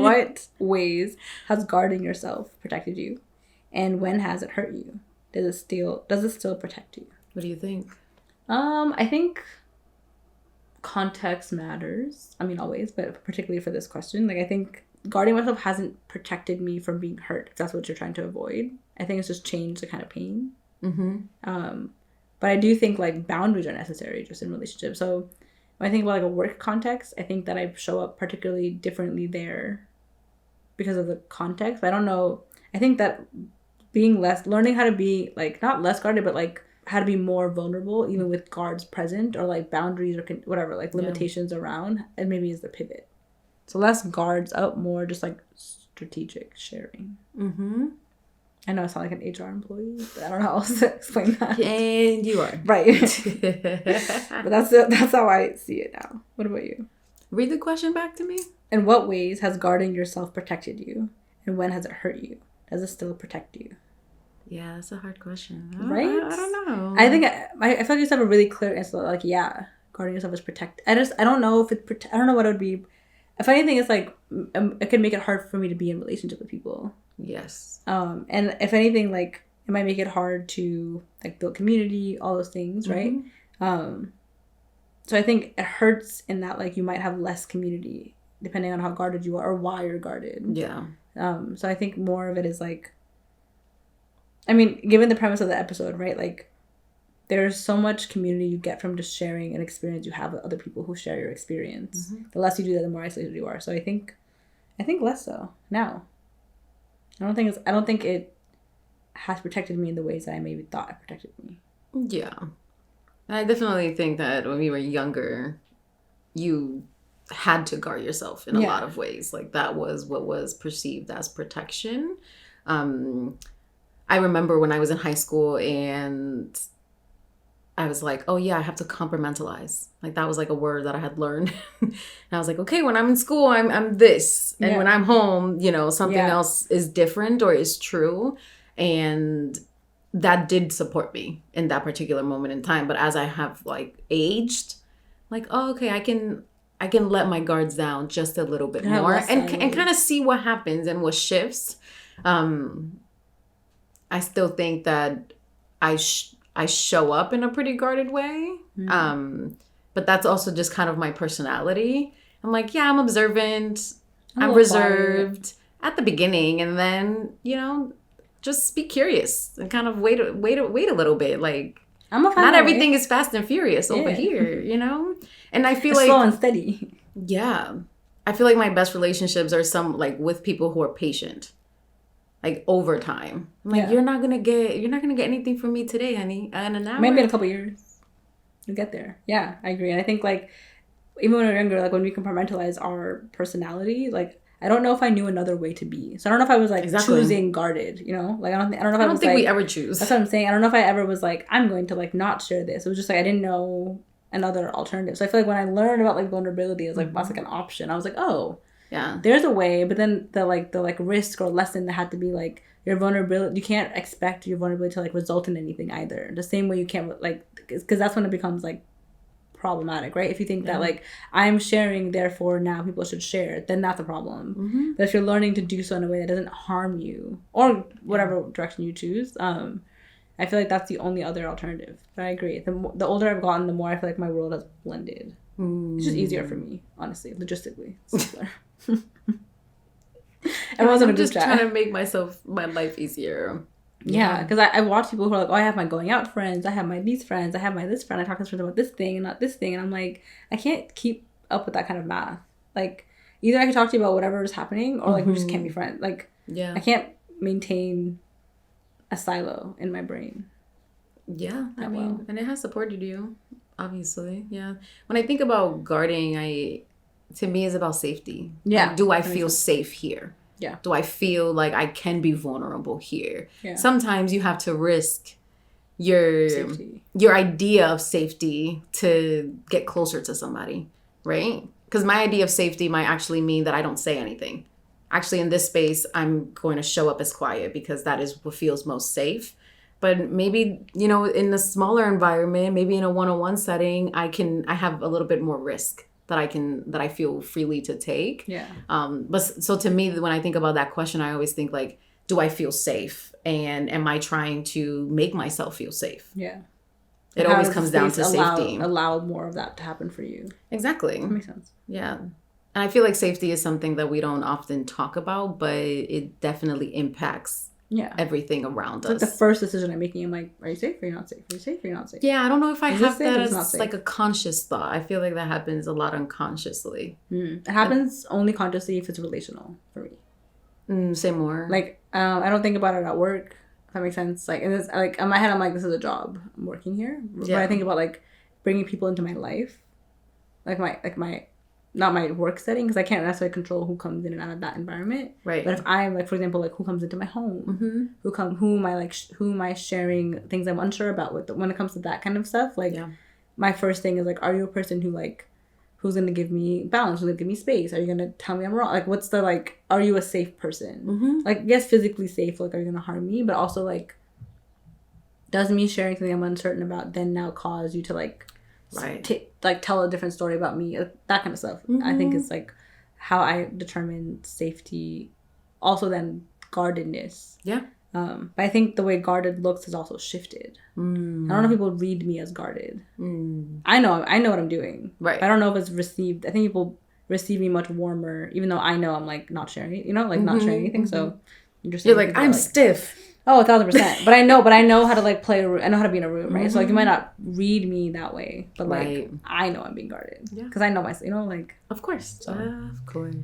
what ways has guarding yourself protected you? And when has it hurt you? Does it still protect you? What do you think? I think context matters. I mean, always, but particularly for this question. Like, I think guarding myself hasn't protected me from being hurt, if that's what you're trying to avoid. I think it's just changed the kind of pain. But I do think, like, boundaries are necessary just in relationships. So when I think about, like, a work context, I think that I show up particularly differently there because of the context. But I don't know. I think that learning how to be, like, not less guarded, but, like, how to be more vulnerable, even with guards present, or, like, boundaries or whatever, like, limitations around, and maybe is the pivot. So less guards up, more just, like, strategic sharing. I know I sound like an HR employee, but I don't know how else to explain that. And you are. Right. But that's how I see it now. What about you? Read the question back to me. In what ways has guarding yourself protected you? And when has it hurt you? Does it still protect you? Yeah, that's a hard question. Right? I don't know. I think I feel like you just have a really clear answer. Like, yeah, guarding yourself is protect. I don't know if I don't know what it would be. If anything, it's like it could make it hard for me to be in relationship with people. Yes. And if anything, like, it might make it hard to, like, build community, all those things, right? So I think it hurts in that, like, you might have less community depending on how guarded you are or why you're guarded. Yeah. So I think more of it is, like, I mean, given the premise of the episode, right? Like, there's so much community you get from just sharing an experience you have with other people who share your experience. The less you do that, the more isolated you are. So I think less so now. I don't think it has protected me in the ways that I maybe thought it protected me. Yeah. I definitely think that when we were younger, you had to guard yourself in a lot of ways. Like, that was what was perceived as protection. I remember when I was in high school and I was like, oh yeah, I have to compartmentalize. Like, that was like a word that I had learned. And I was like, okay, when I'm in school, I'm this. And when I'm home, something else is different or is true. And that did support me in that particular moment in time. But as I have, like, aged, like, oh, okay, I can let my guards down just a little bit more and kind of see what happens and what shifts. I still think that I show up in a pretty guarded way. But that's also just kind of my personality. I'm like, yeah, I'm observant. I'm reserved at the beginning. And then, just be curious and kind of wait a little bit. Like, not everything is fast and furious over here, And I feel it's like slow and steady. Yeah. I feel like my best relationships are with people who are patient. Like, over time. I'm like, you're not gonna get anything from me today, honey. In an hour. Maybe in a couple years. You'll get there. Yeah, I agree. And I think, like, even when we were younger, like, when we compartmentalize our personality, like, I don't know if I knew another way to be. So I don't know if I was, like, choosing guarded, Like, I don't think we ever choose. That's what I'm saying. I don't know if I ever was like, I'm going to, like, not share this. It was just like I didn't know another alternative. So I feel like when I learned about, like, vulnerability, it was like, that's like an option. I was like, oh, yeah, there's a way. But then the risk or lesson that had to be, like, your vulnerability, you can't expect your vulnerability to, like, result in anything either. The same way you can't, like, because that's when it becomes, like, problematic, right? If you think that, like, I'm sharing, therefore now people should share, then that's a problem. But if you're learning to do so in a way that doesn't harm you or whatever direction you choose, I feel like that's the only other alternative. But I agree. The older I've gotten, the more I feel like my world has blended. It's just easier for me, honestly, logistically. Simpler. I'm just trying to make my life easier. Yeah, because I watch people who are like, oh, I have my going out friends, I have my these friends, I have my this friend, I talk to this friend about this thing and not this thing, and I'm like, I can't keep up with that kind of math. Like, either I can talk to you about whatever is happening, or, like, we just can't be friends. Like, I can't maintain a silo in my brain. Yeah, I mean, and it has supported you, obviously. Yeah. When I think about guarding, to me, it's about safety. Yeah. Like, do I feel safe here? Yeah. Do I feel like I can be vulnerable here? Yeah. Sometimes you have to risk your idea of safety to get closer to somebody, right? Because my idea of safety might actually mean that I don't say anything. Actually, in this space, I'm going to show up as quiet because that is what feels most safe. But maybe, in a smaller environment, maybe in a one-on-one setting, I have a little bit more risk that I feel freely to take. Yeah. But so to me, when I think about that question, I always think like, do I feel safe? And am I trying to make myself feel safe? Yeah. It always comes down to safety. Allow more of that to happen for you. Exactly. That makes sense. Yeah. And I feel like safety is something that we don't often talk about, but it definitely impacts everything around us. Like the first decision I'm making, I'm like, are you safe or you're not safe? Are you safe or you're not safe? Yeah, I don't know if I have that as like a conscious thought. I feel like that happens a lot unconsciously. It happens only consciously if it's relational for me. Say more. Like, I don't think about it at work. If that makes sense. Like, and it's, like in my head, I'm like, this is a job. I'm working here. But I think about like bringing people into my life, like my not my work setting, because I can't necessarily control who comes in and out of that environment. Right. But if I'm like, for example, like who comes into my home, who am I sharing things I'm unsure about with when it comes to that kind of stuff. Like, my first thing is like, are you a person who like, who's gonna give me balance? Who's gonna give me space? Are you gonna tell me I'm wrong? Like, what's the like? Are you a safe person? Like, yes, physically safe. Like, are you gonna harm me? But also like, does me sharing something I'm uncertain about then now cause you to like like tell a different story about me, that kind of stuff. I think it's like how I determine safety, also then guardedness. But I think the way guarded looks has also shifted. I don't know if people read me as guarded. I know what I'm doing, but I don't know if it's received. I think people receive me much warmer, even though I know I'm like not sharing, like not sharing anything. So you're like, I'm stiff. Oh, 1,000%. But I know how to like play. I know how to be in a room, right? So like you might not read me that way, but like I know I'm being guarded because I know myself. Like of course, of course.